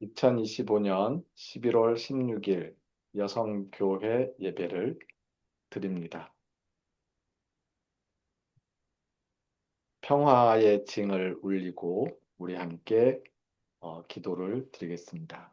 2025년 11월 16일 여성교회 예배를 드립니다. 평화의 징을 울리고 우리 함께 기도를 드리겠습니다.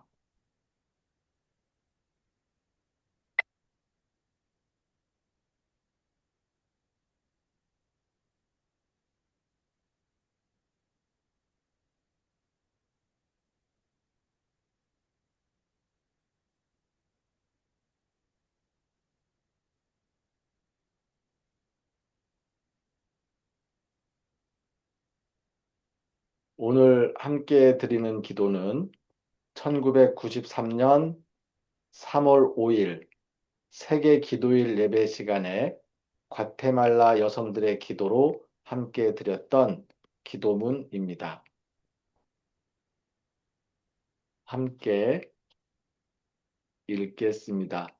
오늘 함께 드리는 기도는 1993년 3월 5일 세계 기도일 예배 시간에 과테말라 여성들의 기도로 함께 드렸던 기도문입니다. 함께 읽겠습니다.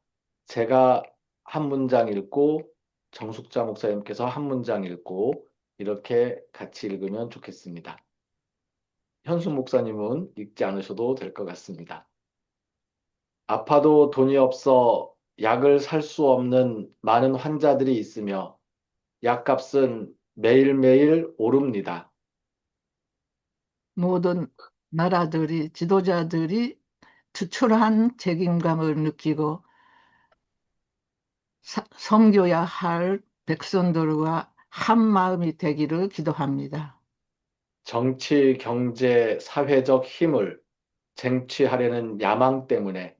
제가 한 문장 읽고 정숙자 목사님께서 한 문장 읽고 이렇게 같이 읽으면 좋겠습니다. 현숙 목사님은 읽지 않으셔도 될 것 같습니다. 아파도 돈이 없어 약을 살 수 없는 많은 환자들이 있으며 약값은 매일매일 오릅니다. 모든 나라들이, 지도자들이 투철한 책임감을 느끼고 섬겨야 할 백성들과 한 마음이 되기를 기도합니다. 정치, 경제, 사회적 힘을 쟁취하려는 야망 때문에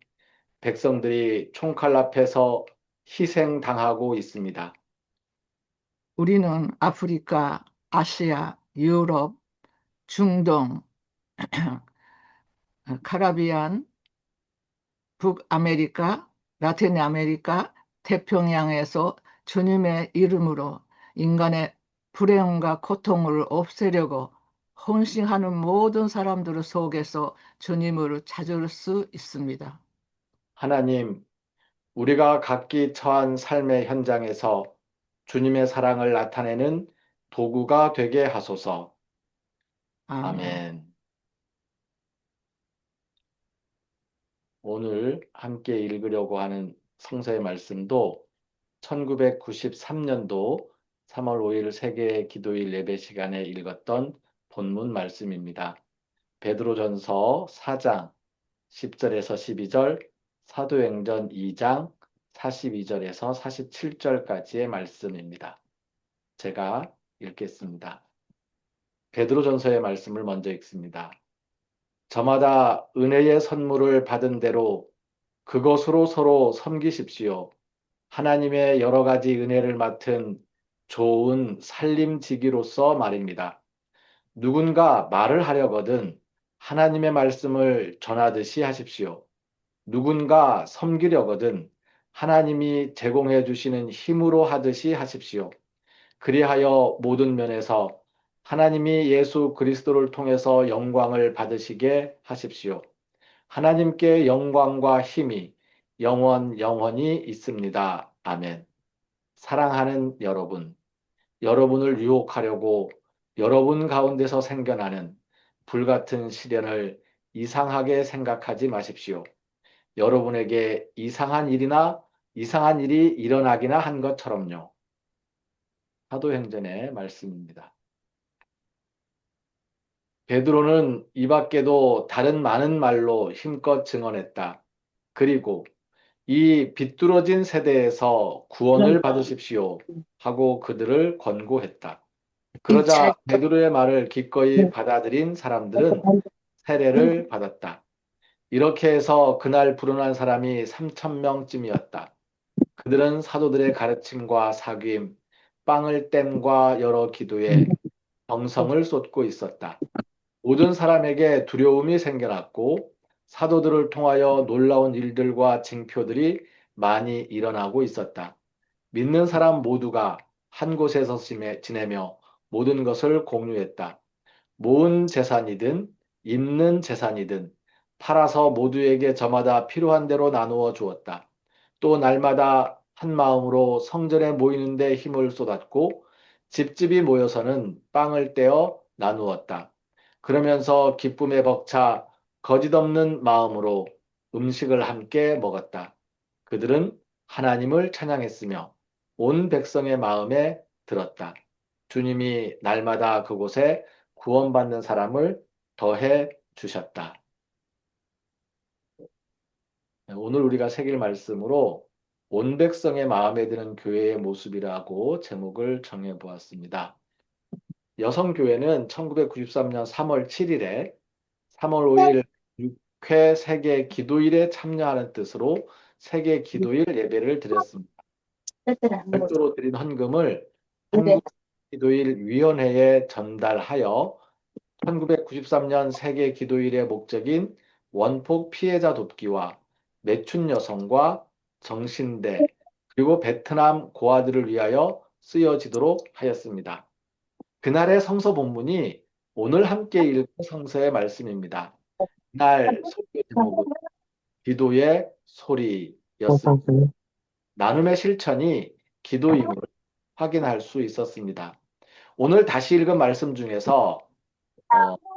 백성들이 총칼 앞에서 희생당하고 있습니다. 우리는 아프리카, 아시아, 유럽, 중동, 카리비안, 북아메리카, 라틴 아메리카, 태평양에서 주님의 이름으로 인간의 불행과 고통을 없애려고 헌신하는 모든 사람들 속에서 주님을 찾을 수 있습니다. 하나님, 우리가 각기 처한 삶의 현장에서 주님의 사랑을 나타내는 도구가 되게 하소서. 아멘. 아멘. 오늘 함께 읽으려고 하는 성서의 말씀도 1993년도 3월 5일 세계 기도일 예배 시간에 읽었던 본문 말씀입니다. 베드로전서 4장 10절에서 12절, 사도행전 2장 42절에서 47절까지의 말씀입니다. 제가 읽겠습니다. 베드로전서의 말씀을 먼저 읽습니다. 저마다 은혜의 선물을 받은 대로 그것으로 서로 섬기십시오. 하나님의 여러 가지 은혜를 맡은 좋은 살림지기로서 말입니다. 누군가 말을 하려거든 하나님의 말씀을 전하듯이 하십시오. 누군가 섬기려거든 하나님이 제공해 주시는 힘으로 하듯이 하십시오. 그리하여 모든 면에서 하나님이 예수 그리스도를 통해서 영광을 받으시게 하십시오. 하나님께 영광과 힘이 영원히 있습니다. 아멘. 사랑하는 여러분, 여러분을 유혹하려고 여러분 가운데서 생겨나는 불같은 시련을 이상하게 생각하지 마십시오. 여러분에게 이상한 일이 일어나기나 한 것처럼요. 사도행전의 말씀입니다. 베드로는 이 밖에도 다른 많은 말로 힘껏 증언했다. 그리고 이 비뚤어진 세대에서 구원을 받으십시오 하고 그들을 권고했다. 그러자 베드로의 말을 기꺼이 받아들인 사람들은 세례를 받았다. 이렇게 해서 그날 불어난 사람이 3천 명쯤이었다. 그들은 사도들의 가르침과 사귐, 빵을 땜과 여러 기도에 정성을 쏟고 있었다. 모든 사람에게 두려움이 생겨났고 사도들을 통하여 놀라운 일들과 징표들이 많이 일어나고 있었다. 믿는 사람 모두가 한 곳에서 지내며 모든 것을 공유했다. 모은 재산이든 있는 재산이든 팔아서 모두에게 저마다 필요한 대로 나누어 주었다. 또 날마다 한 마음으로 성전에 모이는 데 힘을 쏟았고 집집이 모여서는 빵을 떼어 나누었다. 그러면서 기쁨에 벅차 거짓없는 마음으로 음식을 함께 먹었다. 그들은 하나님을 찬양했으며 온 백성의 마음에 들었다. 주님이 날마다 그곳에 구원받는 사람을 더해 주셨다. 오늘 우리가 새길 말씀으로 온 백성의 마음에 드는 교회의 모습이라고 제목을 정해 보았습니다. 여성교회는 1993년 3월 7일에 3월 5일 6회 세계 기도일에 참여하는 뜻으로 세계 기도일 예배를 드렸습니다. 별도로 드린 헌금을 한국 기도일 위원회에 전달하여 1993년 세계 기도일의 목적인 원폭 피해자 돕기와 매춘 여성과 정신대 그리고 베트남 고아들을 위하여 쓰여지도록 하였습니다. 그날의 성서 본문이 오늘 함께 읽은 성서의 말씀입니다. 그날 설교 제목은 기도의 소리였습니다. 나눔의 실천이 기도임을 확인할 수 있었습니다. 오늘 다시 읽은 말씀 중에서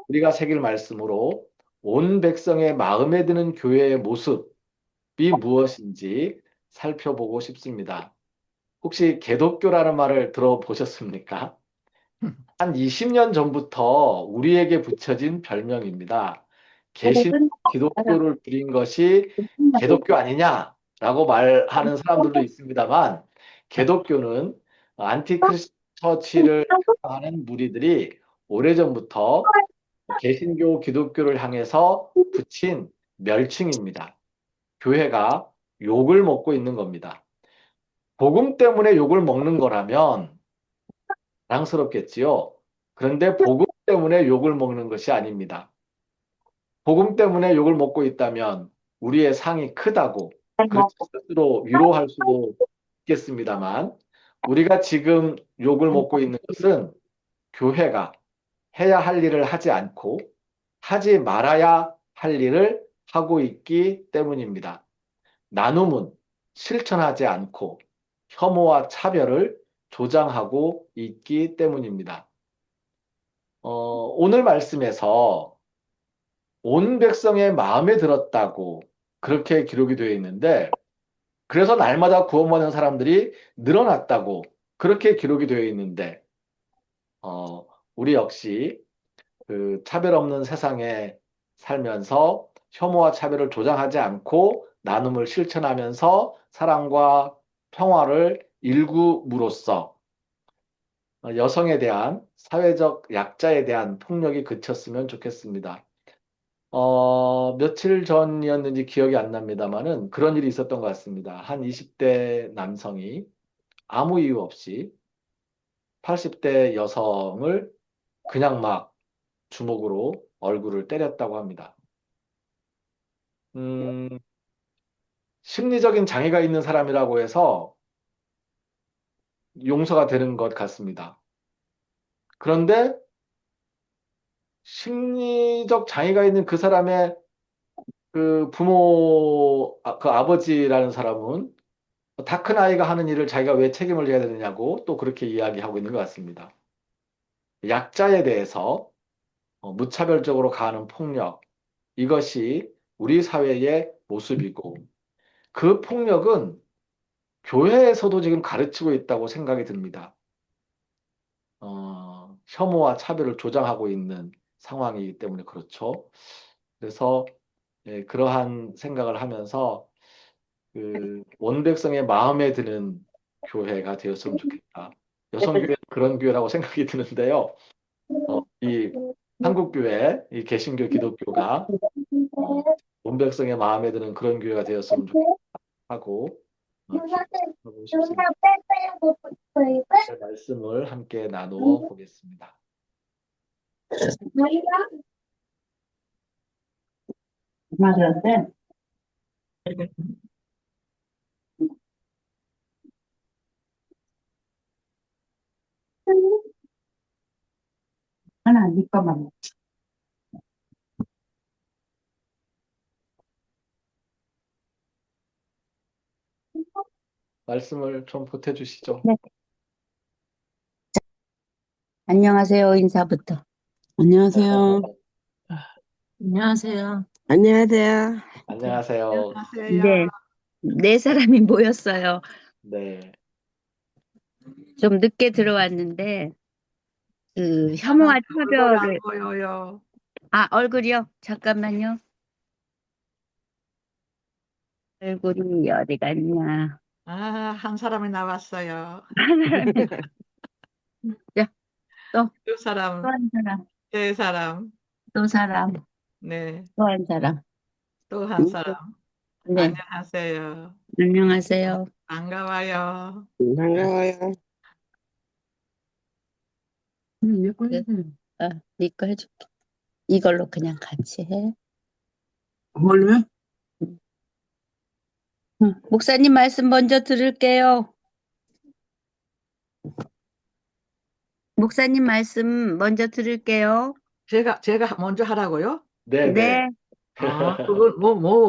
우리가 새길 말씀으로 온 백성의 마음에 드는 교회의 모습이 무엇인지 살펴보고 싶습니다. 혹시 개독교라는 말을 들어보셨습니까? 한 20년 전부터 우리에게 붙여진 별명입니다. 개신 기독교를 부린 것이 개독교 아니냐라고 말하는 사람들도 있습니다만, 개독교는 안티크리스트 처치를 하는 무리들이 오래전부터 개신교 기독교를 향해서 붙인 멸칭입니다. 교회가 욕을 먹고 있는 겁니다. 복음 때문에 욕을 먹는 거라면 자랑스럽겠지요. 그런데 복음 때문에 욕을 먹는 것이 아닙니다. 복음 때문에 욕을 먹고 있다면 우리의 상이 크다고 그렇게 스스로 위로할 수도 있겠습니다만 우리가 지금 욕을 먹고 있는 것은 교회가 해야 할 일을 하지 않고 하지 말아야 할 일을 하고 있기 때문입니다. 나눔은 실천하지 않고 혐오와 차별을 조장하고 있기 때문입니다. 오늘 말씀에서 온 백성의 마음에 들었다고 그렇게 기록이 되어 있는데 그래서 날마다 구원받는 사람들이 늘어났다고 그렇게 기록이 되어 있는데 우리 역시 그 차별 없는 세상에 살면서 혐오와 차별을 조장하지 않고 나눔을 실천하면서 사랑과 평화를 일구므로써 여성에 대한 사회적 약자에 대한 폭력이 그쳤으면 좋겠습니다. 며칠 전이었는지 기억이 안 납니다만은 그런 일이 있었던 것 같습니다. 한 20대 남성이 아무 이유 없이 80대 여성을 그냥 막 주먹으로 얼굴을 때렸다고 합니다. 음, 심리적인 장애가 있는 사람이라고 해서 용서가 되는 것 같습니다. 그런데 심리적 장애가 있는 그 사람의 그 부모, 그 아버지라는 사람은 다 큰 아이가 하는 일을 자기가 왜 책임을 져야 되느냐고 또 그렇게 이야기하고 있는 것 같습니다. 약자에 대해서 무차별적으로 가하는 폭력, 이것이 우리 사회의 모습이고 그 폭력은 교회에서도 지금 가르치고 있다고 생각이 듭니다. 혐오와 차별을 조장하고 있는 상황이기 때문에 그렇죠. 그래서 그러한 생각을 하면서 그 원백성의 마음에 드는 교회가 되었으면 좋겠다. 여성교회는 그런 교회라고 생각이 드는데요. 이 한국교회, 이 개신교 기독교가 원백성의 마음에 드는 그런 교회가 되었으면 좋겠다 하고 기도하고 싶습니다. 말씀을 함께 나누어 보겠습니다. 맞았는데 하나 네 것만 말씀을 좀 보태주시죠. 네. 안녕하세요 인사부터 안녕하세요. 안녕하세요. 안녕하세요. 안녕하세요. 안녕하세요. 네, 네 사람이 모였어요. 네. 좀 늦게 들어왔는데, 그 나는 혐오와 얼굴 안 차별을, 보여요. 얼굴이요? 잠깐만요. 얼굴이 어디 갔냐. 아, 한 사람이 나왔어요. 한 사람이, 야, 또, 두 또 사람, 한 사람, 세 사람, 또 사람, 네, 또 한 사람. 또 한 사람. 네, 안녕하세요. 안녕하세요. 반가워요. 반가워요. 네, 니거 해줄게. 이걸로 그냥 같이 해. 뭘로요? 목사님 말씀 먼저 들을게요. 목사님 말씀 먼저 들을게요. 제가 먼저 하라고요? 네, 네. 네, 아, 그걸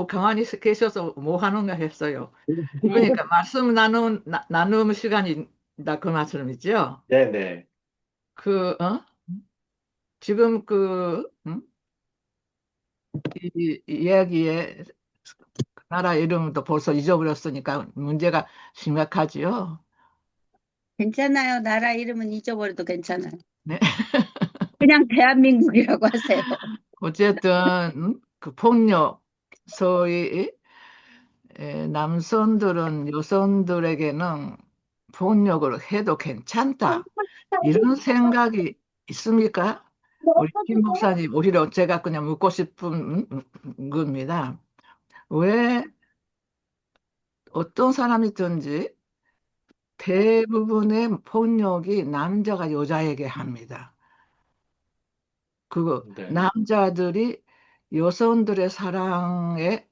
가만히 계셔서 뭐 하는가 했어요. 그러니까 말씀 나누는 시간이다 그 말씀이죠? 네, 네. 지금 이 이야기에 나라 이름도 벌써 잊어버렸으니까 문제가 심각하지요. 괜찮아요. 나라 이름은 잊어버려도 괜찮아요. 네. 그냥 대한민국이라고 하세요. 어쨌든 그 폭력, 소위 남성들은 여성들에게는 폭력을 해도 괜찮다. 이런 생각이 있습니까? 우리 김 목사님, 오히려 제가 그냥 묻고 싶은 겁니다. 왜 어떤 사람이든지 대부분의 폭력이 남자가 여자에게 합니다. 네. 남자들이 여성들의 사랑에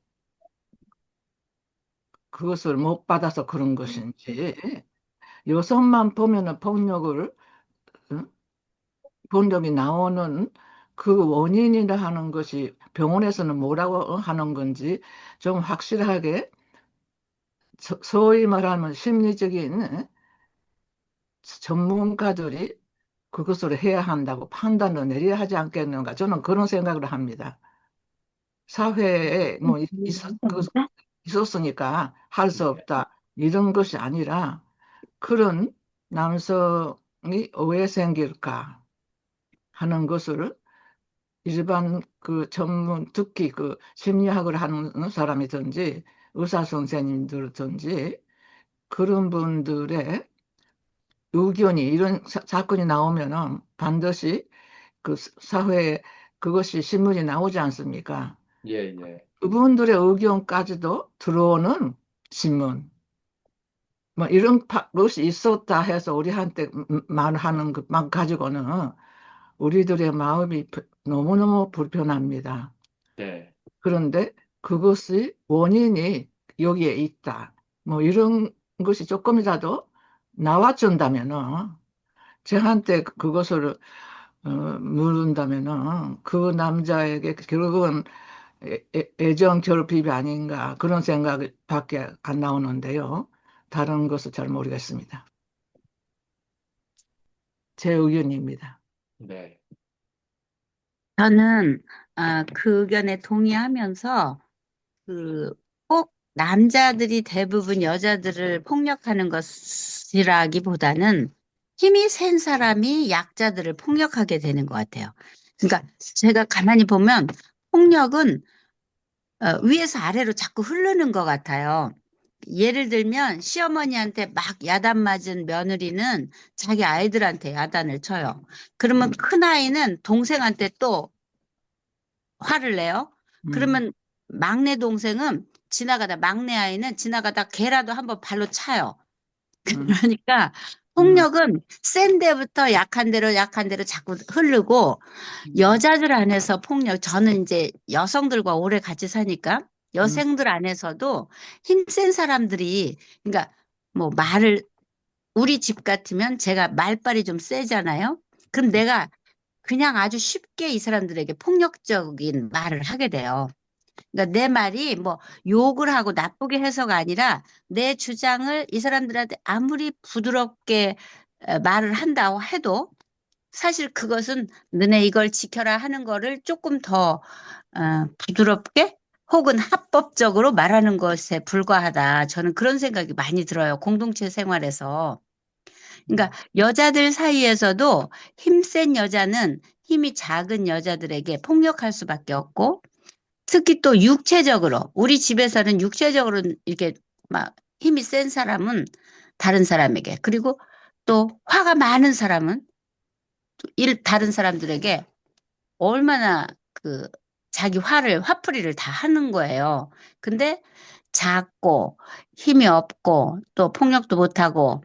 그것을 못 받아서 그런 것인지, 여성만 보면은 응? 폭력이 나오는 그 원인이라 하는 것이 병원에서는 뭐라고 하는 건지 좀 확실하게 소위 말하면 심리적인 전문가들이 그것을 해야 한다고 판단을 내려야 하지 않겠는가. 저는 그런 생각을 합니다. 사회에 있었으니까 할 수 없다. 이런 것이 아니라 그런 남성이 왜 생길까 하는 것을 일반 특히 심리학을 하는 사람이든지 의사 선생님들든지 그런 분들의 의견이 이런 사건이 나오면은 반드시 그 사회에 그것이 신문이 나오지 않습니까? 예, 예. 그분들의 의견까지도 들어오는 신문. 뭐 이런 것이 있었다 해서 우리한테 말하는 것만 가지고는 우리들의 마음이 너무너무 불편합니다. 네. 그런데 그것이 원인이 여기에 있다. 뭐 이런 것이 조금이라도 나와준다면은 저한테 그것을 물은다면은 그 남자에게 결국은 애정 결핍이 아닌가 그런 생각밖에 안 나오는데요. 다른 것은 잘 모르겠습니다. 제 의견입니다. 네. 저는 그 의견에 동의하면서 꼭 남자들이 대부분 여자들을 폭력하는 것이라기보다는 힘이 센 사람이 약자들을 폭력하게 되는 것 같아요. 그러니까 제가 가만히 보면 폭력은 위에서 아래로 자꾸 흐르는 것 같아요. 예를 들면 시어머니한테 막 야단 맞은 며느리는 자기 아이들한테 야단을 쳐요. 그러면 큰아이는 동생한테 또 화를 내요. 그러면 막내 동생은 막내 아이는 지나가다 걔라도 한번 발로 차요. 그러니까 폭력은 센 데부터 약한 데로 자꾸 흐르고 여자들 안에서 저는 이제 여성들과 오래 같이 사니까 여성들 안에서도 힘센 사람들이 그러니까 뭐 우리 집 같으면 제가 말발이 좀 세잖아요. 그럼 내가 그냥 아주 쉽게 이 사람들에게 폭력적인 말을 하게 돼요. 그러니까 내 말이 뭐 욕을 하고 나쁘게 해서가 아니라 내 주장을 이 사람들한테 아무리 부드럽게 말을 한다고 해도 사실 그것은 너네 이걸 지켜라 하는 거를 조금 더 부드럽게 혹은 합법적으로 말하는 것에 불과하다. 저는 그런 생각이 많이 들어요. 공동체 생활에서. 그러니까 여자들 사이에서도 힘센 여자는 힘이 작은 여자들에게 폭력할 수밖에 없고, 특히 또 육체적으로, 우리 집에서는 육체적으로 이렇게 막 힘이 센 사람은 다른 사람에게, 그리고 또 화가 많은 사람은 다른 사람들에게 얼마나 그 자기 화풀이를 다 하는 거예요. 근데 작고 힘이 없고 또 폭력도 못하고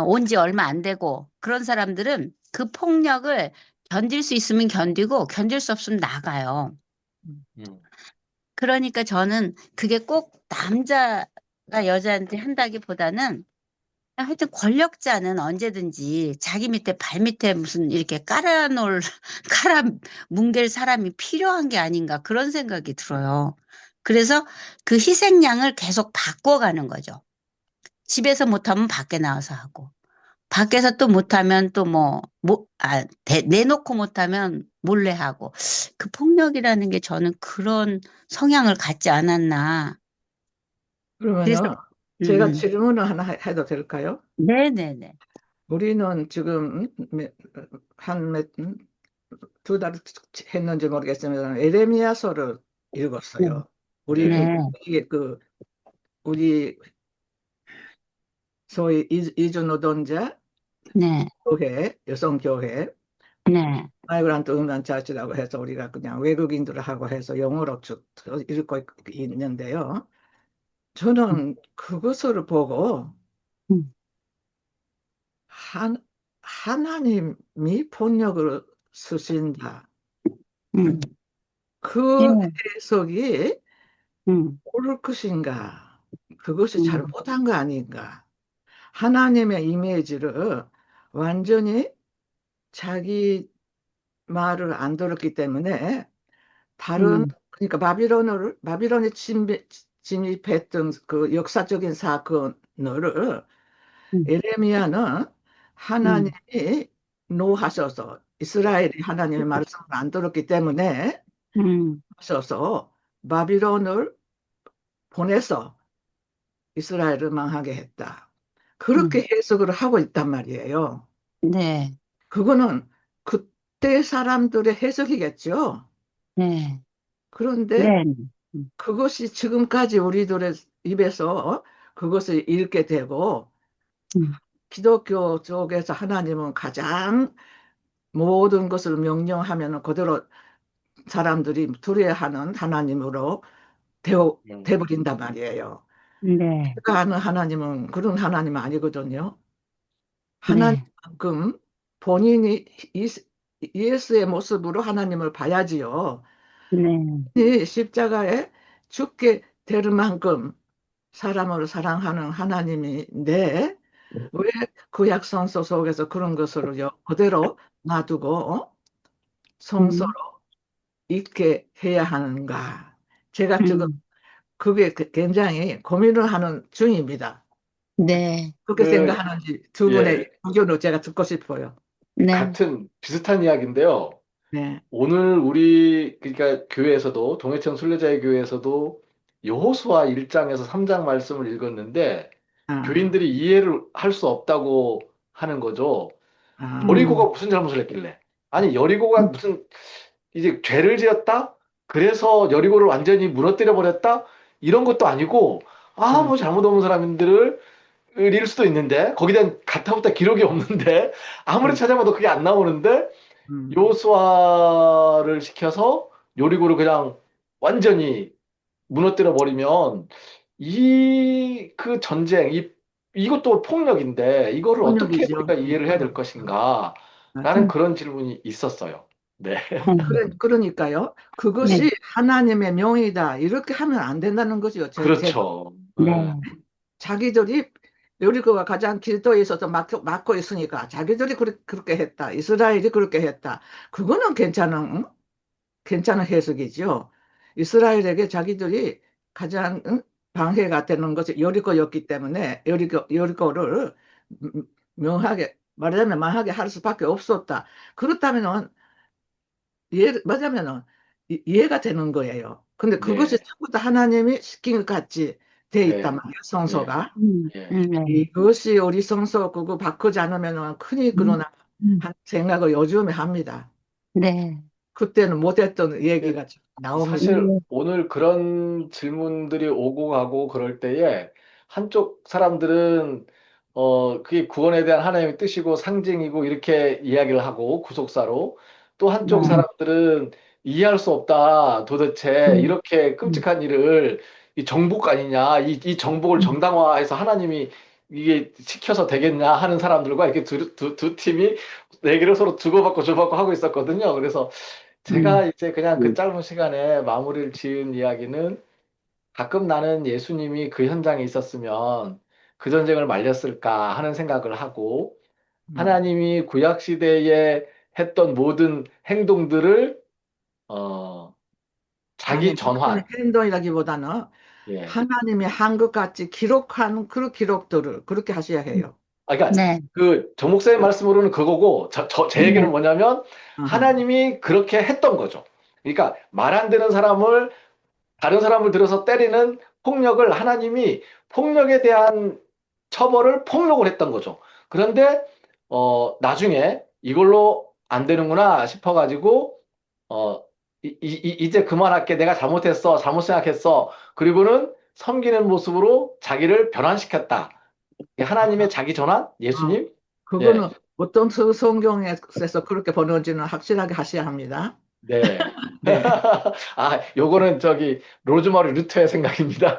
온지 얼마 안 되고 그런 사람들은 그 폭력을 견딜 수 있으면 견디고 견딜 수 없으면 나가요. 음. 그러니까 저는 그게 꼭 남자가 여자한테 한다기보다는 하여튼 권력자는 언제든지 자기 밑에 발 밑에 무슨 이렇게 깔아 뭉갤 사람이 필요한 게 아닌가 그런 생각이 들어요. 그래서 그 희생양을 계속 바꿔가는 거죠. 집에서 못하면 밖에 나와서 하고, 밖에서 또 못하면 또 내놓고 못하면 몰래 하고. 그 폭력이라는 게 저는 그런 성향을 갖지 않았나. 그래서, 그러면은 제가 음, 질문을 하나 해도 될까요? 네네네. 우리는 지금 두 달 했는지 모르겠지만 에레미야서를 네, 읽었어요. 우리 네, 이게 우리 소위 이주 노동자 네, 교회, 여성 교회, 네, 마이그란트 음란 자치라고 해서 우리가 그냥 외국인들하고 해서 영어로 쭉 읽고 있는데요. 저는 그것을 보고 음, 하나님이 폭력을 쓰신다. 음, 예, 그 해석이 음, 옳을 것인가? 그것이 음, 잘못한 거 아닌가? 하나님의 이미지를 완전히 자기 말을 안 들었기 때문에 다른, 음, 그러니까 바빌론에 진입했던 그 역사적인 사건을 음, 에레미야는 음, 하나님이 노하셔서 이스라엘이 하나님의 말씀을 안 들었기 때문에 음, 하셔서 바빌론을 보내서 이스라엘을 망하게 했다. 그렇게 해석을 하고 있단 말이에요. 네, 그거는 그때 사람들의 해석이겠죠. 네, 그런데 네, 그것이 지금까지 우리들의 입에서 그것을 읽게 되고 음, 기독교 쪽에서 하나님은 가장 모든 것을 명령하면 그대로 사람들이 두려워하는 하나님으로 돼버린단 말이에요. 네, 제가 아는 하나님은 그런 하나님은 아니거든요. 네, 하나님만큼 본인이 예수의 모습으로 하나님을 봐야지요. 네, 이 십자가에 죽게 될 만큼 사람을 사랑하는 하나님인데 왜 구약 성서 속에서 그런 것을 그대로 놔두고 성서로 음, 읽게 해야 하는가? 제가 지금 음, 그게 굉장히 고민을 하는 중입니다. 네, 그렇게 그, 생각하는지 두 예, 분의 의견을 제가 듣고 싶어요. 네, 같은 비슷한 이야기인데요. 네. 오늘 그러니까 교회에서도, 동해천 순례자의 교회에서도 여호수아 1장에서 3장 말씀을 읽었는데, 아, 교인들이 이해를 할 수 없다고 하는 거죠. 여리고가 음, 무슨 잘못을 했길래? 아니, 여리고가 무슨 이제 죄를 지었다? 그래서 여리고를 완전히 무너뜨려 버렸다? 이런 것도 아니고, 음, 뭐 잘못 없는 사람들을 일 수도 있는데, 거기에 대한 가타부타 기록이 없는데, 아무리 음, 찾아봐도 그게 안 나오는데, 음. 요수아를 시켜서 요리고를 그냥 완전히 무너뜨려 버리면 그 전쟁, 이것도 폭력인데 이거를 어떻게 번역이죠. 우리가 이해를 해야 될 것인가? 라는 음, 그런 질문이 있었어요. 네. 그러니까요. 네, 그것이 하나님의 명이다. 이렇게 하면 안 된다는 거죠. 제가 그렇죠. 네. 네, 자기들이 여리고가 가장 길도에 있어서 막고 있으니까 자기들이 그렇게 했다. 이스라엘이 그렇게 했다. 그거는 괜찮은 해석이죠. 이스라엘에게 자기들이 가장 방해가 되는 것이 여리고였기 때문에 여리고를 명하게 말하자면 망하게 할 수밖에 없었다. 그렇다면은 뭐냐면은 이해가 되는 거예요. 근데 그것이 네, 전부 다 하나님이 시킨 것 같이 돼 있단 네, 말이에요, 예, 성서가. 예. 네. 이것이 우리 성서 그거 바꾸지 않으면은 큰일 그러나 하는 생각을 요즘에 합니다. 네. 그때는 못했던 예, 얘기가 나옵니다. 사실 오늘 그런 질문들이 오고 가고 그럴 때에 한쪽 사람들은 그게 구원에 대한 하나님의 뜻이고 상징이고 이렇게 이야기를 하고 구속사로 또 한쪽 네. 사람들은 이해할 수 없다. 도대체 이렇게 끔찍한 일을 이 정복 아니냐. 이 정복을 정당화해서 하나님이 이게 시켜서 되겠냐 하는 사람들과 이렇게 두 팀이 얘기를 서로 주고받고 하고 있었거든요. 그래서 제가 이제 그냥 그 짧은 시간에 마무리를 지은 이야기는 가끔 나는 예수님이 그 현장에 있었으면 그 전쟁을 말렸을까 하는 생각을 하고 음. 하나님이 구약 시대에 했던 모든 행동들을 어, 자기 아니, 전환, 행동이라기보다는 예. 하나님이 한 것 같이 기록한 그 기록들을 그렇게 하셔야 해요. 그러니까 네. 정 목사님 말씀으로는 그거고 제 얘기는 네. 뭐냐면 아하. 하나님이 그렇게 했던 거죠. 그러니까 말 안 되는 사람을 다른 사람을 들어서 때리는 폭력을 하나님이 폭력에 대한 처벌을 폭력을 했던 거죠. 그런데 나중에 이걸로 안 되는구나 싶어가지고 이제 그만할게. 내가 잘못했어. 잘못 생각했어. 그리고는 섬기는 모습으로 자기를 변환시켰다. 하나님의 자기 전환? 어, 예수님? 예, 그거는 어떤 성경에서 그렇게 번역지는 확실하게 하셔야 합니다. 네. 네. 아, 요거는 로즈마리 루터의 생각입니다.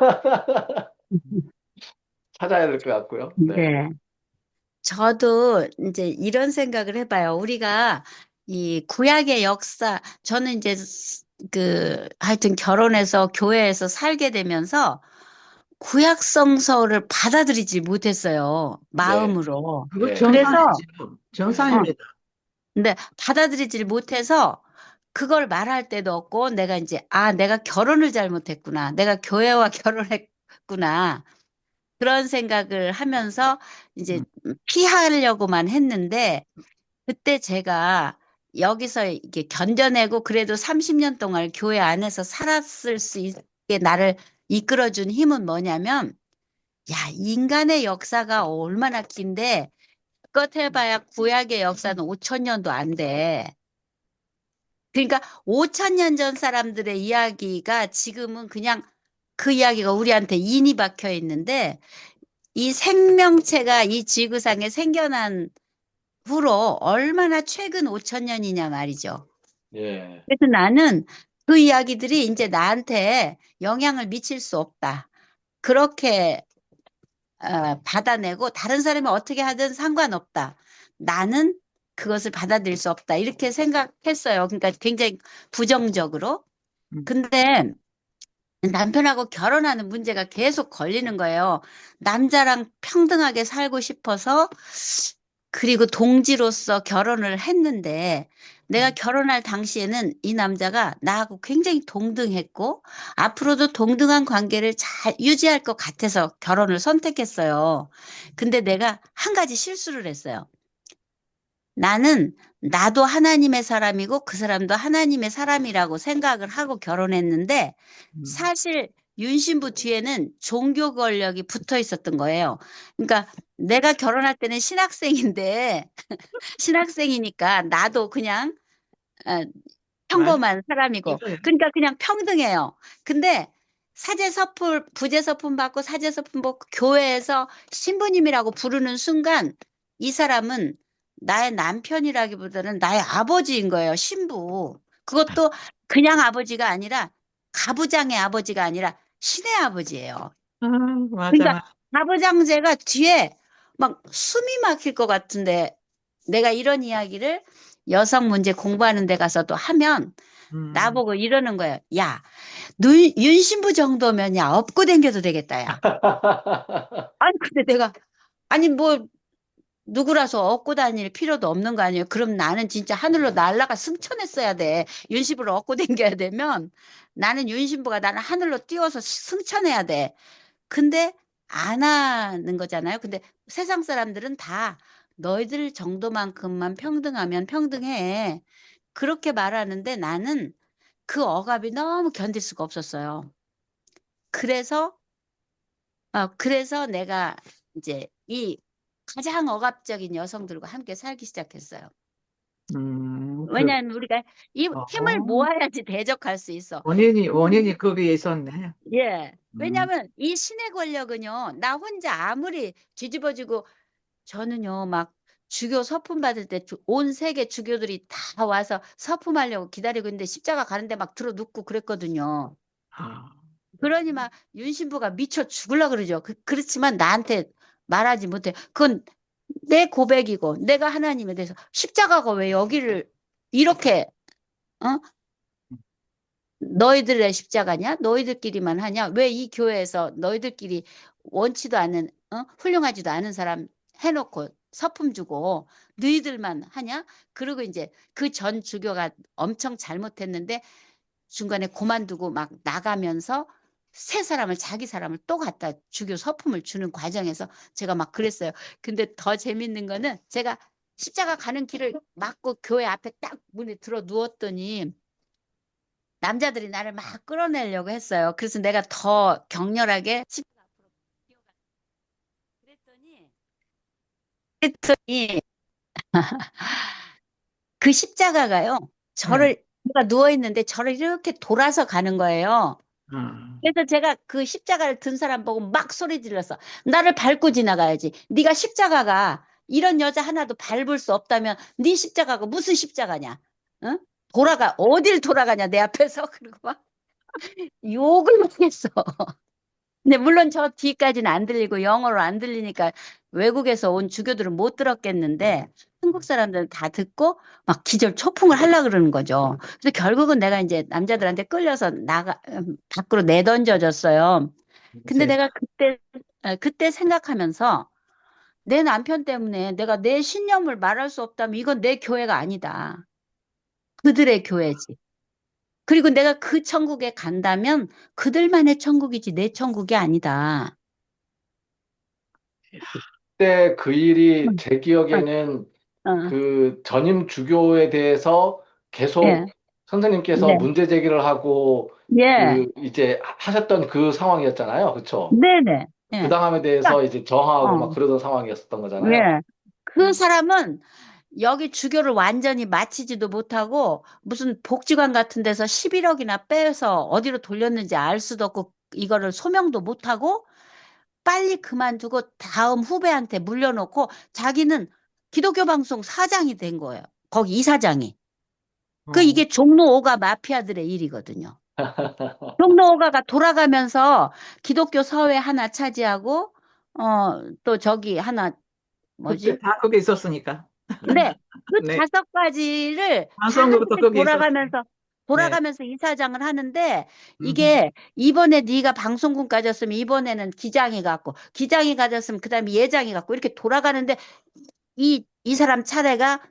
찾아야 될 것 같고요. 네. 네. 저도 이제 이런 생각을 해봐요. 우리가 이 구약의 역사, 저는 이제 하여튼 결혼해서 교회에서 살게 되면서 구약 성서를 받아들이지 못했어요. 네. 마음으로. 그거 네. 그래서, 정상이죠. 네. 어, 정상입니다. 근데 받아들이지 못해서 그걸 말할 때도 없고 내가 이제, 내가 결혼을 잘못했구나. 내가 교회와 결혼했구나. 그런 생각을 하면서 이제 음. 피하려고만 했는데 그때 제가 여기서 이게 견뎌내고 그래도 30년 동안 교회 안에서 살았을 수 있게 나를 이끌어준 힘은 뭐냐면 야, 인간의 역사가 얼마나 긴데 그것 해봐야 구약의 역사는 5천 년도 안 돼. 그러니까 5천 년 전 사람들의 이야기가 지금은 그냥 그 이야기가 우리한테 인이 박혀 있는데 이 생명체가 이 지구상에 생겨난 후로 얼마나 최근 5천 년이냐 말이죠. 예. 그래서 나는 그 이야기들이 이제 나한테 영향을 미칠 수 없다. 그렇게 받아내고 다른 사람이 어떻게 하든 상관없다. 나는 그것을 받아들일 수 없다. 이렇게 생각했어요. 그러니까 굉장히 부정적으로. 음. 근데 남편하고 결혼하는 문제가 계속 걸리는 거예요. 남자랑 평등하게 살고 싶어서 그리고 동지로서 결혼을 했는데 내가 결혼할 당시에는 이 남자가 나하고 굉장히 동등했고 앞으로도 동등한 관계를 잘 유지할 것 같아서 결혼을 선택했어요. 근데 내가 한 가지 실수를 했어요. 나는 나도 하나님의 사람이고 그 사람도 하나님의 사람이라고 생각을 하고 결혼했는데 사실 윤신부 뒤에는 종교 권력이 붙어 있었던 거예요. 그러니까 내가 결혼할 때는 신학생인데 신학생이니까 나도 그냥 어, 맞아. 평범한 사람이고 이거예요. 그러니까 그냥 평등해요. 근데 사제서풀 부제서품 받고 사제서품 받고 교회에서 신부님이라고 부르는 순간 이 사람은 나의 남편이라기보다는 나의 아버지인 거예요. 신부. 그것도 그냥 아버지가 아니라 가부장의 아버지가 아니라 신의 아버지예요. 맞아, 그러니까 맞아. 가부장제가 뒤에 막 숨이 막힐 것 같은데 내가 이런 이야기를 여성 문제 공부하는 데 가서도 하면 음. 나보고 이러는 거예요. 야, 윤신부 정도면 야, 업고 댕겨도 되겠다, 야. 아니, 근데 내가, 아니, 뭐, 누구라서 업고 다닐 필요도 없는 거 아니에요? 그럼 나는 진짜 하늘로 날아가 승천했어야 돼. 윤신부를 업고 댕겨야 되면 나는 윤신부가 나는 하늘로 띄워서 승천해야 돼. 근데 안 하는 거잖아요. 근데 세상 사람들은 다 너희들 정도만큼만 평등하면 평등해. 그렇게 말하는데 나는 그 억압이 너무 견딜 수가 없었어요. 그래서 그래서 내가 이제 이 가장 억압적인 여성들과 함께 살기 시작했어요. 그, 왜냐하면 우리가 이 힘을 어, 모아야지 대적할 수 있어. 원인이 거기에 있었네. 예. 음, 왜냐하면 이 신의 권력은요, 나 혼자 아무리 뒤집어지고, 저는요, 막 주교 서품 받을 때 온 세계 주교들이 다 와서 서품하려고 기다리고 있는데 십자가 가는데 막 들어 눕고 그랬거든요. 아, 그러니 막 윤신부가 미쳐 죽으려 그러죠. 그렇지만 나한테 말하지 못해. 그건 내 고백이고 내가 하나님에 대해서 십자가가 왜 여기를 이렇게 어? 너희들의 십자가냐? 너희들끼리만 하냐? 왜 이 교회에서 너희들끼리 원치도 않는 훌륭하지도 않은 사람 해놓고 서품 주고 너희들만 하냐? 그리고 이제 그 전 주교가 엄청 잘못했는데 중간에 그만두고 막 나가면서 새 사람을 자기 사람을 또 갖다 주교 서품을 주는 과정에서 제가 막 그랬어요. 근데 더 재밌는 거는 제가 십자가 가는 길을 막고 교회 앞에 딱 문에 들어 누웠더니 남자들이 나를 막 끌어내려고 했어요. 그래서 내가 더 격렬하게 십자가 앞으로 뛰어갔어요. 그랬더니 그 십자가가요. 네. 제가 누워 있는데 저를 이렇게 돌아서 가는 거예요. 아, 그래서 제가 그 십자가를 든 사람 보고 막 소리 질렀어. 나를 밟고 지나가야지. 네가 십자가가 이런 여자 하나도 밟을 수 없다면 네 십자가가 무슨 십자가냐? 응? 어딜 돌아가냐 내 앞에서. 그리고 막 욕을 막 했어. 근데 물론 저 뒤까지는 안 들리고 영어로 안 들리니까 외국에서 온 주교들은 못 들었겠는데 한국 사람들은 다 듣고 막 기절 초풍을 하려고 그러는 거죠. 그래서 결국은 내가 이제 남자들한테 끌려서 밖으로 내던져졌어요. 근데 네. 내가 그때 생각하면서 내 남편 때문에 내가 내 신념을 말할 수 없다면 이건 내 교회가 아니다. 그들의 교회지. 그리고 내가 그 천국에 간다면 그들만의 천국이지 내 천국이 아니다. 그때 그 일이 응, 제 기억에는 어, 그 전임 주교에 대해서 예, 계속 선생님께서 네, 문제 제기를 하고 예, 그 이제 하셨던 그 상황이었잖아요. 그쵸? 네네, 그 예. 당함에 그러니까, 대해서 이제 저항하고 막 어, 그러던 상황이었었던 거잖아요. 예. 그 음. 사람은 여기 주교를 완전히 마치지도 못하고 무슨 복지관 같은 데서 11억이나 빼서 어디로 돌렸는지 알 수도 없고 이거를 소명도 못하고 빨리 그만두고 다음 후배한테 물려놓고 자기는 기독교 방송 사장이 된 거예요. 거기 이사장이. 어, 이게 종로 5가 마피아들의 일이거든요. 종로 5가가 돌아가면서 기독교 서회 하나 차지하고 또 저기 하나 그때 뭐지? 다 거기 있었으니까. 네. 그 네. 5가지를 다 방송국도 함께 거기 있었어요. 네. 돌아가면서 이사장을 하는데 음, 이게 이번에 네가 방송국 가졌으면 이번에는 기장이 갔고 기장이 가졌으면 그다음에 예장이 갔고 이렇게 돌아가는데 이 사람 차례가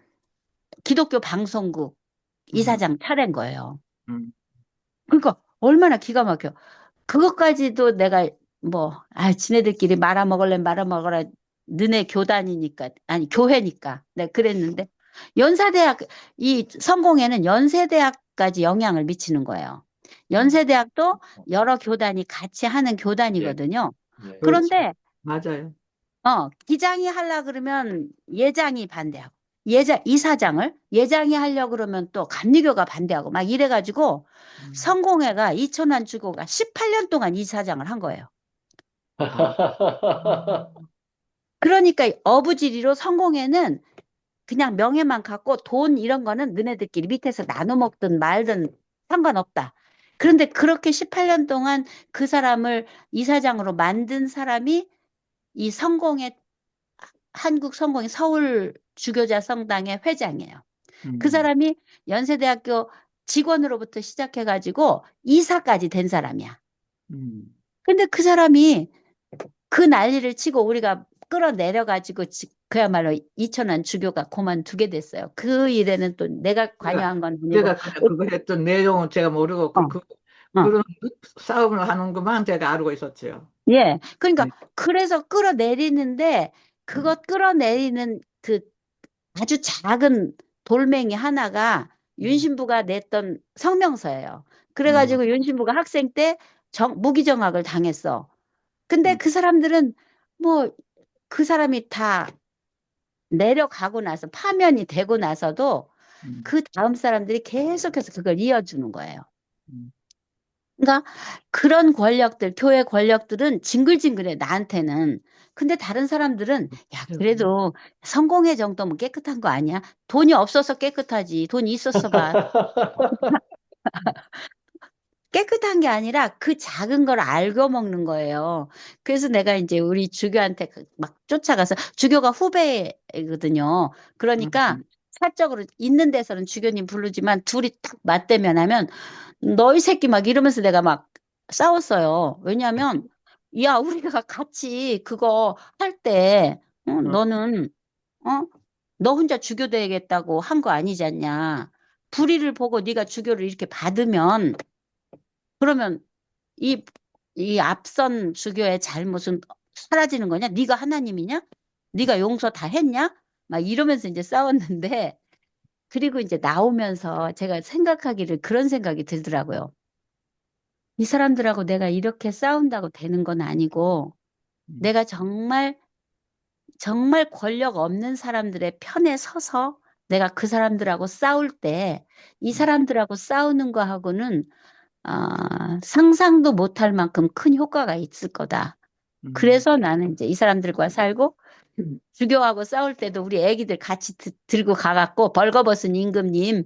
기독교 방송국 음, 이사장 차례인 거예요. 음. 그러니까 얼마나 기가 막혀. 그것까지도 내가 지네들끼리 말아먹으라. 너네 교단이니까, 아니, 교회니까. 내가 그랬는데, 연사대학, 이 성공회는 연세대학까지 영향을 미치는 거예요. 연세대학도 여러 교단이 같이 하는 예, 교단이거든요. 예. 그렇죠. 그런데, 맞아요. 기장이 하려 그러면 예장이 반대하고, 예장이 하려 그러면 또 감리교가 반대하고, 막 이래가지고, 음. 성공회가 이천환 주교가 18년 동안 이사장을 한 거예요. 아, 음, 그러니까 어부지리로 성공회는 그냥 명예만 갖고 돈 이런 거는 너네들끼리 밑에서 나눠 먹든 말든 상관없다. 그런데 그렇게 18년 동안 그 사람을 이사장으로 만든 사람이 이 한국 성공회 서울 주교자 성당의 회장이에요. 그 음, 사람이 연세대학교 직원으로부터 시작해가지고 이사까지 된 사람이야. 음. 근데 그 사람이 그 난리를 치고 우리가 끌어내려가지고 그야말로 이천원 주교가 그만두게 됐어요. 그 일에는 또 내가 제가, 관여한 건 아니고, 제가 그거 했던 내용은 제가 모르고, 어, 어, 그런 싸움을 하는 것만 제가 알고 있었죠. 예. 그러니까 네. 그래서 끌어내리는데 음, 그것 끌어내리는 그 아주 작은 돌멩이 하나가 윤신부가 냈던 성명서예요. 그래가지고 윤신부가 학생 때 무기정학을 당했어. 근데 그 사람들은 뭐 그 사람이 다 내려가고 나서 파면이 되고 나서도 그 다음 사람들이 계속해서 그걸 이어주는 거예요. 그러니까 그런 권력들, 교회 권력들은 징글징글해, 나한테는. 근데 다른 사람들은, 야, 그래도 성공회 정도면 깨끗한 거 아니야? 돈이 없어서 깨끗하지. 돈이 있었어 봐. 깨끗한 게 아니라 그 작은 걸 알고 먹는 거예요. 그래서 내가 이제 우리 주교한테 막 쫓아가서, 주교가 후배거든요. 그러니까 사적으로 있는 데서는 주교님 부르지만 둘이 딱 맞대면 하면 너희 새끼 막 이러면서 내가 막 싸웠어요. 왜냐하면 야, 우리가 같이 그거 할 때 너는 어? 너 혼자 주교 되겠다고 한 거 아니지 않냐. 불의를 보고 네가 주교를 이렇게 받으면 그러면 이, 이 앞선 주교의 잘못은 사라지는 거냐? 네가 하나님이냐? 네가 용서 다 했냐? 막 이러면서 이제 싸웠는데 그리고 이제 나오면서 제가 생각하기를 그런 생각이 들더라고요. 이 사람들하고 내가 이렇게 싸운다고 되는 건 아니고 내가 정말 정말 권력 없는 사람들의 편에 서서 내가 그 사람들하고 싸울 때 이 사람들하고 싸우는 거하고는 상상도 못할 만큼 큰 효과가 있을 거다. 그래서 나는 이제 이 사람들과 살고 주교하고 싸울 때도 우리 애기들 같이 들고 가갖고 벌거벗은 임금님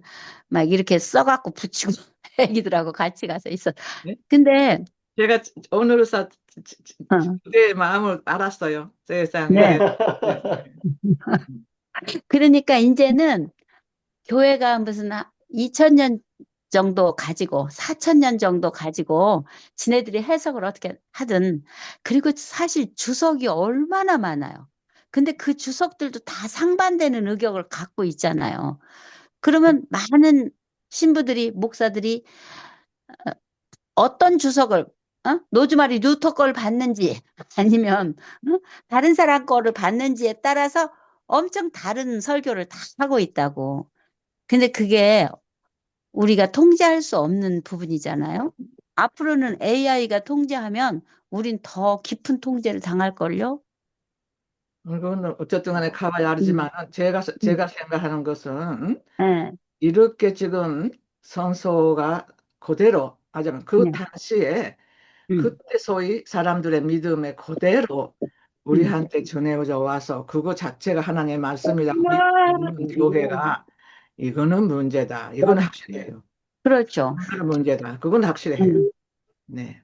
막 이렇게 써갖고 붙이고 애기들하고 같이 가서 있어. 네? 근데 제가 오늘로서 어, 내 마음을 알았어요. 세상에. 네. 네. 그러니까 이제는 교회가 무슨 2000년 정도 가지고 4000년 정도 가지고 지네들이 해석을 어떻게 하든 그리고 사실 주석이 얼마나 많아요. 근데 그 주석들도 다 상반되는 의견을 갖고 있잖아요. 그러면 많은 신부들이 목사들이 어떤 주석을 노즈마리 루터 걸 받는지 아니면 다른 사람 거를 받는지에 따라서 엄청 다른 설교를 다 하고 있다고. 근데 그게 우리가 통제할 수 없는 부분이잖아요. 앞으로는 AI가 통제하면 우린 더 깊은 통제를 당할걸요? 그건 어쨌든 간에 가봐야 알지만 제가 생각하는 것은 네, 이렇게 지금 성서가 그대로 하자면 그 네. 당시에 음, 그때 소위 사람들의 믿음에 그대로 우리한테 전해져 와서 그거 자체가 하나님의 말씀이라고 믿는 교회가 이거는 문제다. 이건 확실해요. 그렇죠. 그건 문제다. 그건 확실해요. 음, 네.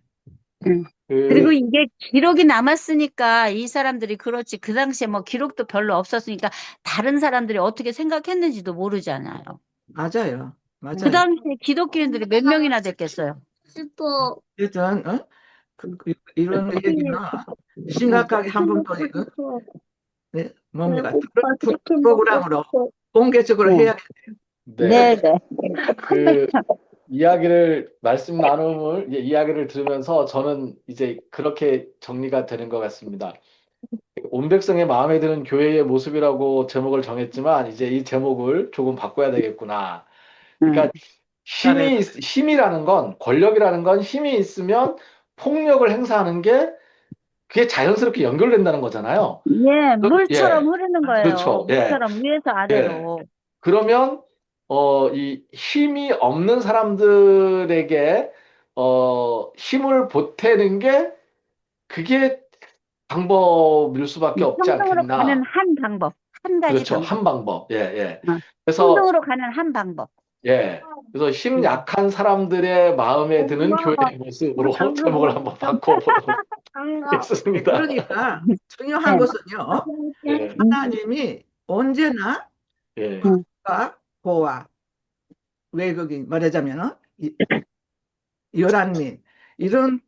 음. 그리고 그, 이게 기록이 남았으니까 이 사람들이 그렇지. 그 당시에 뭐 기록도 별로 없었으니까 다른 사람들이 어떻게 생각했는지도 모르잖아요. 맞아요. 그 맞아요. 당시에 기독교인들이 몇 명이나 됐겠어요? 일단 이런 얘기는 심각하게 한 번 더 네, 뭡니까? 프로그램으로 공개적으로 네, 해야겠네요. 네. 네, 네. 그 이야기를 들으면서 저는 이제 그렇게 정리가 되는 것 같습니다. 온 백성의 마음에 드는 교회의 모습이라고 제목을 정했지만 이제 이 제목을 조금 바꿔야 되겠구나. 음. 그러니까 힘이라는 건 권력이라는 건 힘이 있으면 폭력을 행사하는 게 그게 자연스럽게 연결된다는 거잖아요. 예, 물처럼 예, 흐르는 거예요. 그렇죠. 예, 물처럼 위에서 예. 아래로. 그러면 이 힘이 없는 사람들에게 힘을 보태는 게 그게 방법일 수밖에 없지 평등으로 가는 않겠나. 한 방법, 한 가지 그렇죠. 방법. 한 방법. 예, 예. 어, 그래서 평등으로 가는 한 방법. 예. 그래서 힘 약한 사람들의 마음에 드는 교회의 모습으로 제목을 한번 바꿔보도록 하겠습니다. 그러니까 중요한 네. 것은요. 예, 하나님이 언제나 예, 흑과 고와 외국인 말하자면 열한민 이런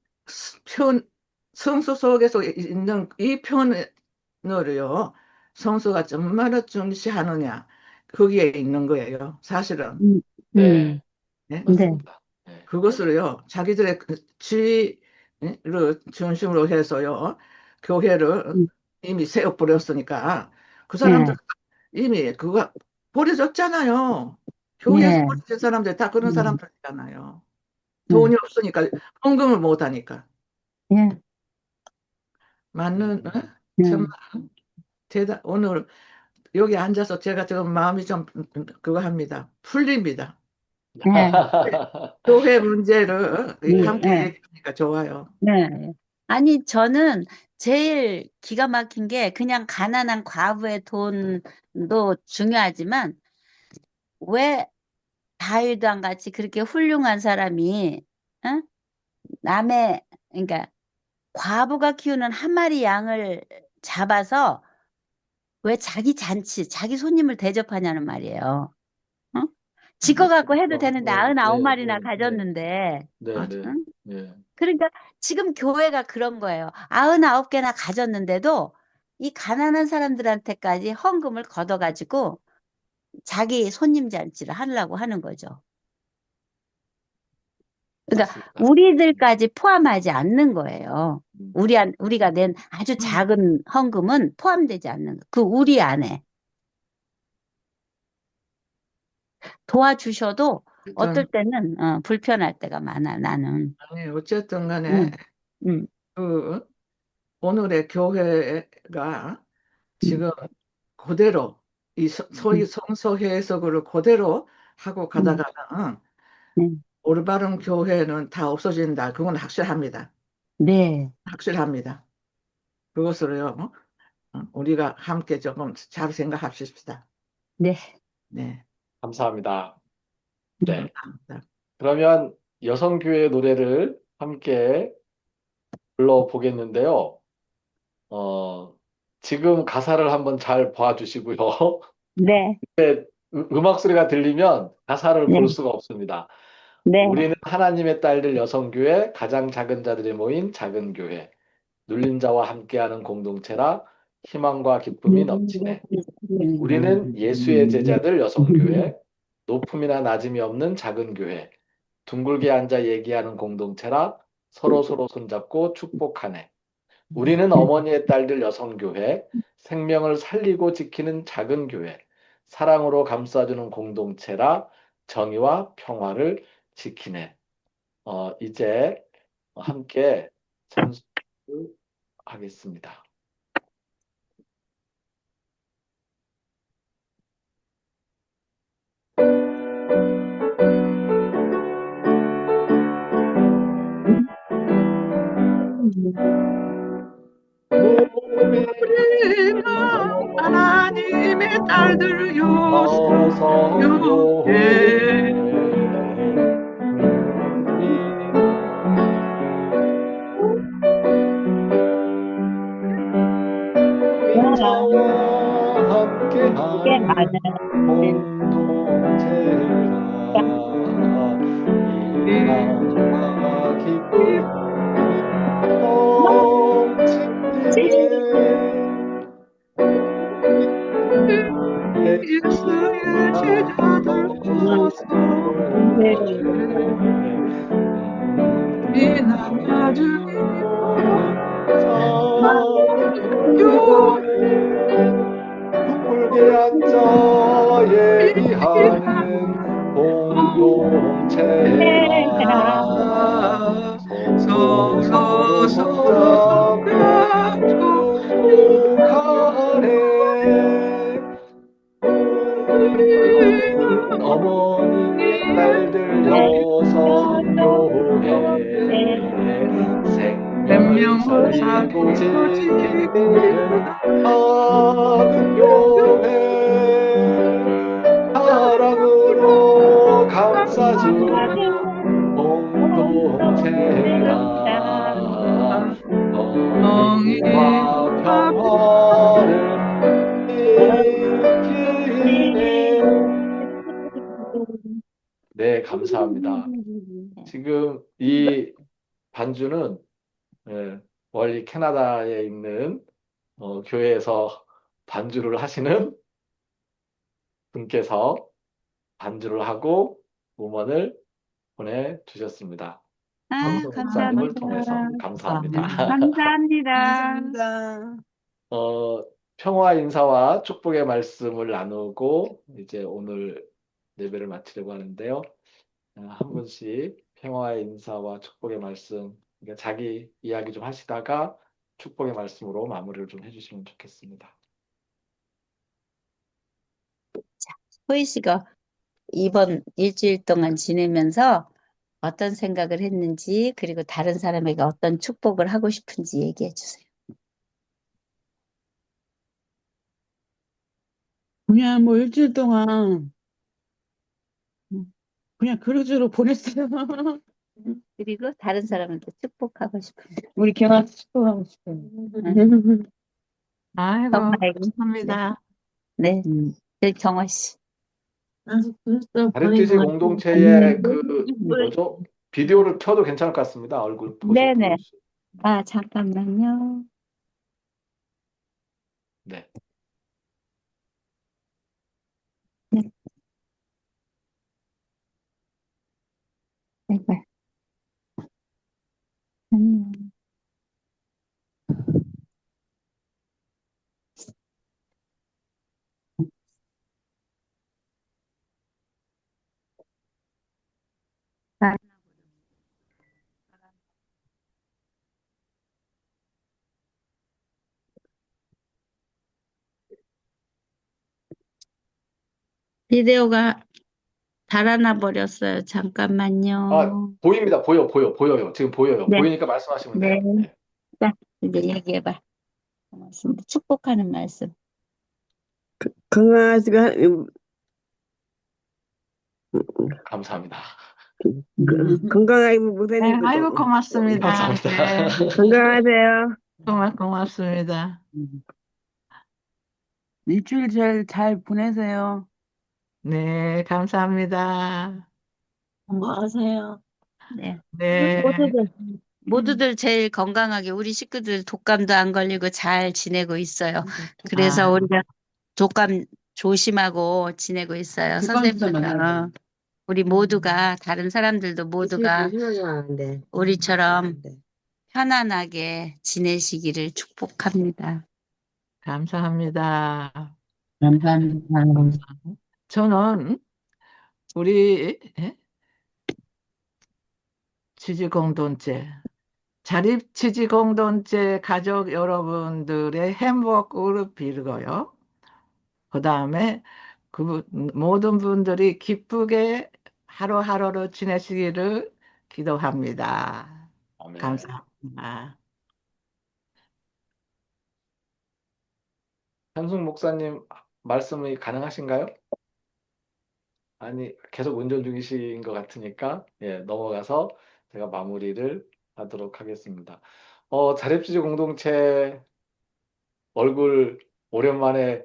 편 성서 속에서 있는 이 편을요. 성서가 얼마나 중시하느냐 거기에 있는 거예요. 사실은. 음, 네, 네? 네. 맞습니다. 예, 그것을요, 자기들의 그 지위를 중심으로 해서요, 교회를 음, 이미 세워버렸으니까, 그 네. 사람들 이미 그거 버려졌잖아요. 교회에서 예, 버려진 사람들 다 그런 음, 사람들이잖아요. 돈이 없으니까 헌금을 못 하니까. 예, 맞는, 어? 참 예, 오늘 여기 앉아서 제가 지금 마음이 좀 그거 합니다. 풀립니다. 예, 교회 문제를 함께 예. 얘기하니까 좋아요. 네. 아니, 저는 제일 기가 막힌 게 그냥 가난한 과부의 돈도 중요하지만 왜 다윗왕 같이 그렇게 훌륭한 사람이, 어? 남의, 그러니까 과부가 키우는 한 마리 양을 잡아서 왜 자기 잔치, 자기 손님을 대접하냐는 말이에요. 어? 지거 갖고 해도 되는데 네, 99마리나 네, 네, 가졌는데, 네, 네, 응? 네. 그러니까 지금 교회가 그런 거예요. 99개나 가졌는데도 이 가난한 사람들한테까지 헌금을 걷어가지고 자기 손님 잔치를 하려고 하는 거죠. 그러니까 맞습니다. 우리들까지 포함하지 않는 거예요. 음, 우리가 낸 아주 작은 헌금은 포함되지 않는 거. 그 우리 안에 도와주셔도 어떨 어쨌든, 때는 불편할 때가 많아, 나는. 아니, 어쨌든 간에 응, 응, 그 오늘의 교회가 응, 지금 그대로 이 소위 응, 성서 해석을 그대로 하고 응, 가다가는 응. 올바른 교회는 다 없어진다. 그건 확실합니다. 네, 확실합니다. 그것으로요. 우리가 함께 조금 잘 생각합시다. 네. 네. 감사합니다. 네. 감사합니다. 그러면 여성교회 노래를 함께 불러보겠는데요. 어, 지금 가사를 한번 잘 봐주시고요. 네, 음악 소리가 들리면 가사를 네, 볼 수가 없습니다. 네. 우리는 하나님의 딸들 여성교회, 가장 작은 자들이 모인 작은 교회, 눌린 자와 함께하는 공동체라 희망과 기쁨이 넘치네. 우리는 예수의 제자들 여성교회, 높음이나 낮음이 없는 작은 교회, 둥글게 앉아 얘기하는 공동체라 서로서로 손잡고 축복하네. 우리는 어머니의 딸들 여성교회, 생명을 살리고 지키는 작은 교회, 사랑으로 감싸주는 공동체라 정의와 평화를 지키네. 이제 함께 찬송하겠습니다. 몸이 우리는 하나님의 딸들요. 여성교회 인자와 함께하는 공동체라 희망과 기쁨이 넘치네. 예수의 제자들 비난 낮음이 둥글게 앉아 얘기하는 공동체라 서로 손잡고 축복하네. 우리는 어머니의 딸들 여성교회 생명을 살리고 지키는 작은 교회 사랑으로 감싸주는 공동체라 정의와 평화를 지키네. 네, 감사합니다. 지금 이 반주는 멀리 캐나다에 있는 교회에서 반주를 하시는 분께서 반주를 하고 음원을 보내주셨습니다. 아, 황소 목사님을 통해서 감사합니다. 감사합니다. 감사합니다. 감사합니다. 어, 평화 인사와 축복의 말씀을 나누고 이제 오늘 예배를 마치려고 하는데요. 한 분씩 평화의 인사와 축복의 말씀, 그러니까 자기 이야기 좀 하시다가 축복의 말씀으로 마무리를 좀 해주시면 좋겠습니다. 호이 씨가 이번 일주일 동안 지내면서 어떤 생각을 했는지, 그리고 다른 사람에게 어떤 축복을 하고 싶은지 얘기해 주세요. 그냥 뭐 일주일 동안 그냥 그러저러 보냈어요. 그리고 다른 사람한테 축복하고 싶은지. 우리 경아 축복하고 싶어요. 아이고, 정말. 감사합니다. 네, 경화 씨. 나도 그랬어. 다림쥐 공동체의 그 뭐죠? 비디오를 켜도 괜찮을 것 같습니다. 얼굴 포즈 네네. 보여주세요. 아, 잠깐만요. 네. 네. 안녕. 아, 비디오가 달아나 버렸어요. 아, 잠깐만요. 보입니다. 보여요. 지금 보여요. 네, 보이니까 말씀하시면 네. 돼요. 네. 자, 이제 얘기해봐. 고맙습니다. 축복하는 말씀. 건강하시고 감사합니다. 건강하게 네, 목사님도 아이고, 고맙습니다. 감사합니다. 네, 건강하세요. 고맙습니다. 일주일 잘 보내세요. 네, 감사합니다. 건강하세요. 네. 네, 모두들 제일 건강하게 우리 식구들 독감도 안 걸리고 잘 지내고 있어요. 그래서 아. 우리가 독감 조심하고 지내고 있어요. 선생님들, 우리 모두가 다른 사람들도 모두가 우리처럼 편안하게 지내시기를 축복합니다. 감사합니다. 감사합니다. 저는 우리 지지공동체, 자립지지공동체 가족 여러분들의 행복을 빌고요. 그 다음에 그 모든 분들이 기쁘게 하루하루를 지내시기를 기도합니다. 아멘. 감사합니다. 현숙 목사님 말씀이 가능하신가요? 아니, 계속 운전 중이신 것 같으니까 넘어가서 제가 마무리를 하도록 하겠습니다. 자립지지 공동체 얼굴 오랜만에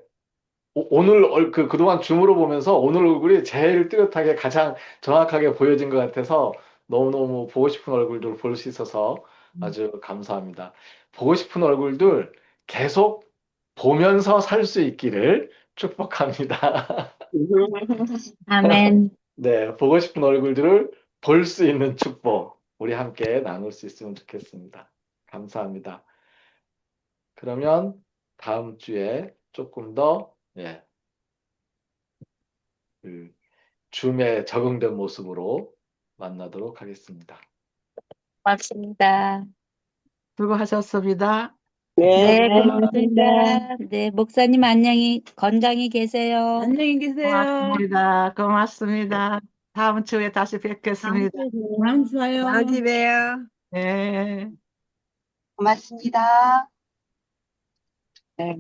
오늘 그동안 줌으로 보면서 오늘 얼굴이 제일 뚜렷하게 가장 정확하게 보여진 것 같아서 너무너무 보고 싶은 얼굴들 볼 수 있어서 아주 감사합니다. 보고 싶은 얼굴들 계속 보면서 살 수 있기를 축복합니다. 아멘. 네, 보고 싶은 얼굴들을 볼 수 있는 축복 우리 함께 나눌 수 있으면 좋겠습니다. 감사합니다. 그러면 다음 주에 조금 더 그 줌에 적응된 모습으로 만나도록 하겠습니다. 고맙습니다. 수고하셨습니다. 네, 고맙습니다. 네, 목사님 건강히 계세요. 안녕히 계세요. 고맙습니다. 다음 주에 다시 뵙겠습니다. 다음 주 봐요. 다음 주에 봬요. 네. 고맙습니다. 네.